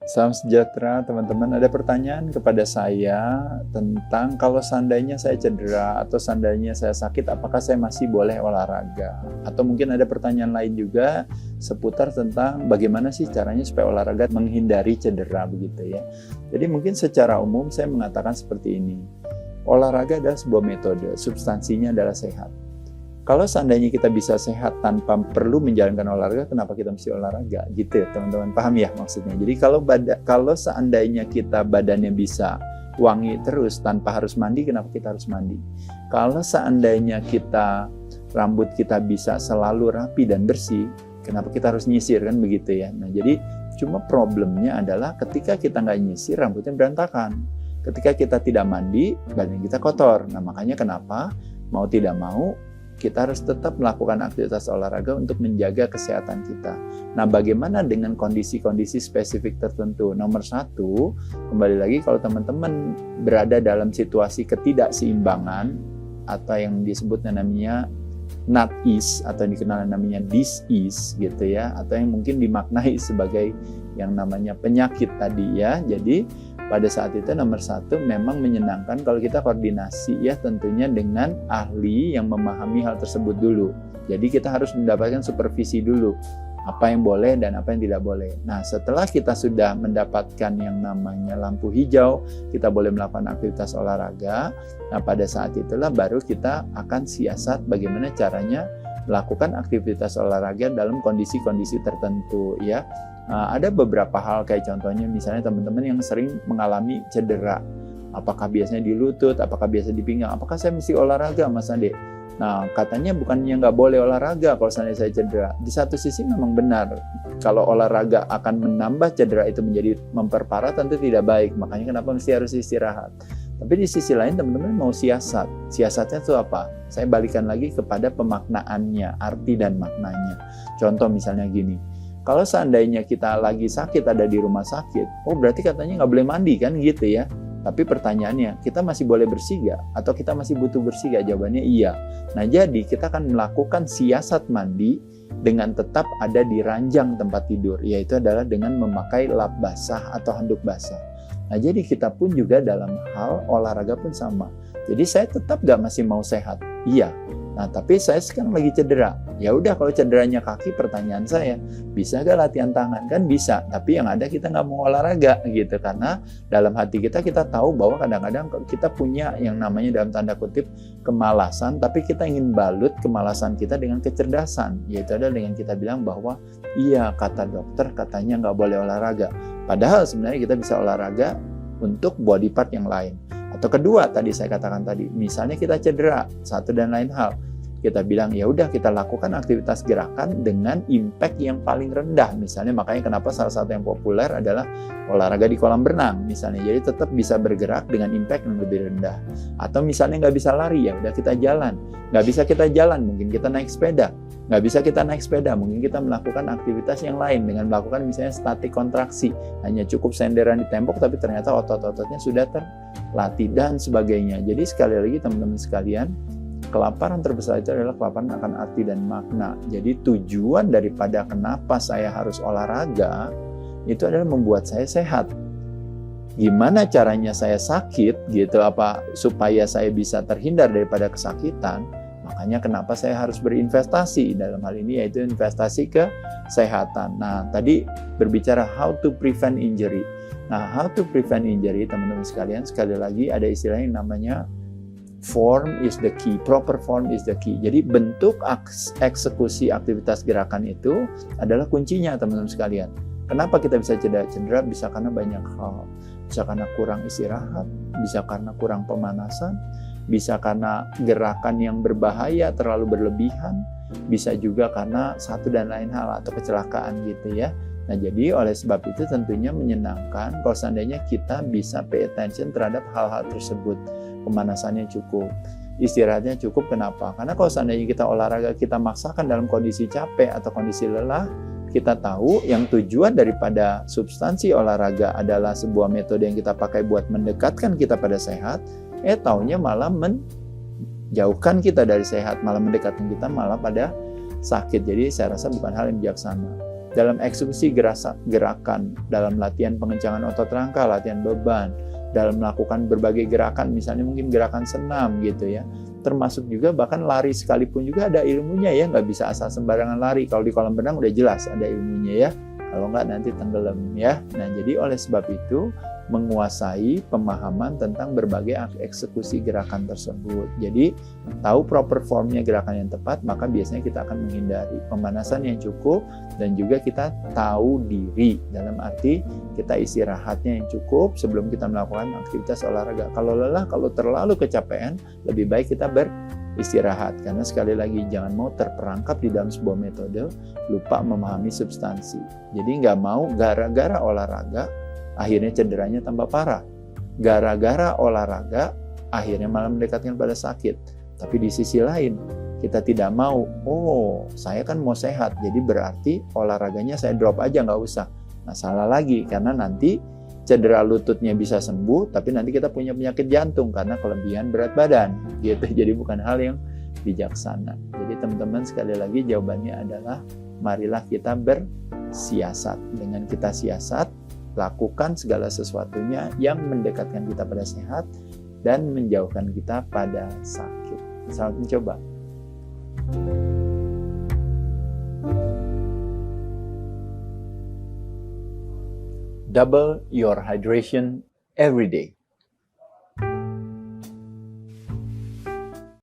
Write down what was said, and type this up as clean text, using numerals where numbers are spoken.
Salam sejahtera teman-teman. Ada pertanyaan kepada saya tentang kalau seandainya saya cedera atau seandainya saya sakit, apakah saya masih boleh olahraga? Atau mungkin ada pertanyaan lain juga seputar tentang bagaimana sih caranya supaya olahraga menghindari cedera begitu ya. Jadi mungkin secara umum saya mengatakan seperti ini. Olahraga adalah sebuah metode, substansinya adalah sehat. Kalau seandainya kita bisa sehat tanpa perlu menjalankan olahraga, kenapa kita mesti olahraga? Gitu ya teman-teman, paham ya maksudnya? Jadi kalau seandainya kita badannya bisa wangi terus tanpa harus mandi, kenapa kita harus mandi? Kalau seandainya rambut kita bisa selalu rapi dan bersih, kenapa kita harus nyisir, kan begitu ya? Nah jadi cuma problemnya adalah ketika kita nggak nyisir, rambutnya berantakan. Ketika kita tidak mandi, badan kita kotor. Nah makanya kenapa mau tidak mau kita harus tetap melakukan aktivitas olahraga untuk menjaga kesehatan kita. Nah, bagaimana dengan kondisi-kondisi spesifik tertentu? Nomor satu, kembali lagi kalau teman-teman berada dalam situasi ketidakseimbangan atau yang disebut namanya not ease atau dikenal namanya dis-ease gitu ya, atau yang mungkin dimaknai sebagai yang namanya penyakit tadi ya. Jadi pada saat itu nomor satu memang menyenangkan kalau kita koordinasi ya tentunya dengan ahli yang memahami hal tersebut dulu. Jadi kita harus mendapatkan supervisi dulu apa yang boleh dan apa yang tidak boleh. Nah setelah kita sudah mendapatkan yang namanya lampu hijau, kita boleh melakukan aktivitas olahraga. Nah pada saat itulah baru kita akan siasat bagaimana caranya melakukan aktivitas olahraga dalam kondisi-kondisi tertentu ya. Ada beberapa hal kayak contohnya misalnya teman-teman yang sering mengalami cedera, apakah biasanya di lutut, apakah biasa di pinggang, apakah saya mesti olahraga Mas Ade? Nah katanya bukannya nggak boleh olahraga kalau seandainya saya cedera. Di satu sisi memang benar, kalau olahraga akan menambah cedera itu menjadi memperparah tentu tidak baik, makanya kenapa mesti harus istirahat. Tapi di sisi lain teman-teman mau siasatnya itu apa? Saya balikan lagi kepada pemaknaannya, arti dan maknanya. Contoh misalnya gini, kalau seandainya kita lagi sakit ada di rumah sakit, oh berarti katanya nggak boleh mandi kan gitu ya. Tapi pertanyaannya, kita masih boleh bersih gak? Atau kita masih butuh bersih gak? Jawabannya iya. Nah jadi kita akan melakukan siasat mandi dengan tetap ada di ranjang tempat tidur, yaitu adalah dengan memakai lap basah atau handuk basah. Nah jadi kita pun juga dalam hal olahraga pun sama. Jadi saya tetap gak masih mau sehat? Iya. Nah tapi saya sekarang lagi cedera. Ya udah kalau cederanya kaki, pertanyaan saya, bisa gak latihan tangan? Kan bisa. Tapi yang ada kita nggak mau olahraga gitu. Karena dalam hati kita tahu bahwa kadang-kadang kita punya yang namanya dalam tanda kutip kemalasan. Tapi kita ingin balut kemalasan kita dengan kecerdasan. Yaitu adalah dengan kita bilang bahwa iya kata dokter katanya nggak boleh olahraga. Padahal sebenarnya kita bisa olahraga untuk body part yang lain. Atau kedua tadi saya katakan tadi, misalnya kita cedera satu dan lain hal, kita bilang ya udah kita lakukan aktivitas gerakan dengan impact yang paling rendah. Misalnya makanya kenapa salah satu yang populer adalah olahraga di kolam renang misalnya. Jadi tetap bisa bergerak dengan impact yang lebih rendah. Atau misalnya nggak bisa lari, ya udah kita jalan. Nggak bisa kita jalan, mungkin kita naik sepeda. Nggak bisa kita naik sepeda, mungkin kita melakukan aktivitas yang lain dengan melakukan misalnya statik kontraksi. Hanya cukup senderan di tembok tapi ternyata otot-ototnya sudah terlatih dan sebagainya. Jadi sekali lagi teman-teman sekalian, kelaparan terbesar itu adalah kelaparan akan arti dan makna. Jadi tujuan daripada kenapa saya harus olahraga itu adalah membuat saya sehat. Gimana caranya saya sakit gitu apa supaya saya bisa terhindar daripada kesakitan? Makanya kenapa saya harus berinvestasi dalam hal ini, yaitu investasi ke kesehatan. Nah, tadi berbicara how to prevent injury. Nah, how to prevent injury, teman-teman sekalian, sekali lagi ada istilah yang namanya form is the key, proper form is the key. Jadi bentuk eksekusi aktivitas gerakan itu adalah kuncinya, teman-teman sekalian. Kenapa kita bisa cedera? Bisa karena banyak hal. Bisa karena kurang istirahat, bisa karena kurang pemanasan, bisa karena gerakan yang berbahaya terlalu berlebihan, bisa juga karena satu dan lain hal atau kecelakaan gitu ya. Nah jadi oleh sebab itu tentunya menyenangkan kalau seandainya kita bisa pay attention terhadap hal-hal tersebut. Pemanasannya cukup, istirahatnya cukup. Kenapa? Karena kalau seandainya kita olahraga kita maksakan dalam kondisi capek atau kondisi lelah, kita tahu yang tujuan daripada substansi olahraga adalah sebuah metode yang kita pakai buat mendekatkan kita pada sehat, taunya malah menjauhkan kita dari sehat, malah mendekatkan kita malah pada sakit. Jadi saya rasa bukan hal yang bijaksana. dalam eksekusi gerakan, dalam latihan pengencangan otot rangka, latihan beban, dalam melakukan berbagai gerakan, misalnya mungkin gerakan senam gitu ya. Termasuk juga bahkan lari sekalipun juga ada ilmunya ya, nggak bisa asal sembarangan lari. Kalau di kolam renang udah jelas ada ilmunya ya, kalau nggak nanti tenggelam ya. Nah jadi oleh sebab itu menguasai pemahaman tentang berbagai eksekusi gerakan tersebut. Jadi tahu proper formnya gerakan yang tepat, maka biasanya kita akan menghindari pemanasan yang cukup dan juga kita tahu diri dalam arti kita istirahatnya yang cukup sebelum kita melakukan aktivitas olahraga. Kalau lelah, kalau terlalu kecapean, lebih baik kita beristirahat karena sekali lagi jangan mau terperangkap di dalam sebuah metode lupa memahami substansi. Jadi nggak mau gara-gara olahraga akhirnya cederanya tambah parah. Gara-gara olahraga, akhirnya malah mendekatkan pada sakit. Tapi di sisi lain, kita tidak mau, oh saya kan mau sehat, jadi berarti olahraganya saya drop aja, nggak usah. Nah salah lagi, karena nanti cedera lututnya bisa sembuh, tapi nanti kita punya penyakit jantung karena kelebihan berat badan. Gitu. Jadi bukan hal yang bijaksana. Jadi teman-teman sekali lagi jawabannya adalah, marilah kita bersiasat. Dengan kita siasat, lakukan segala sesuatunya yang mendekatkan kita pada sehat dan menjauhkan kita pada sakit. Selamat mencoba. Double your hydration every day.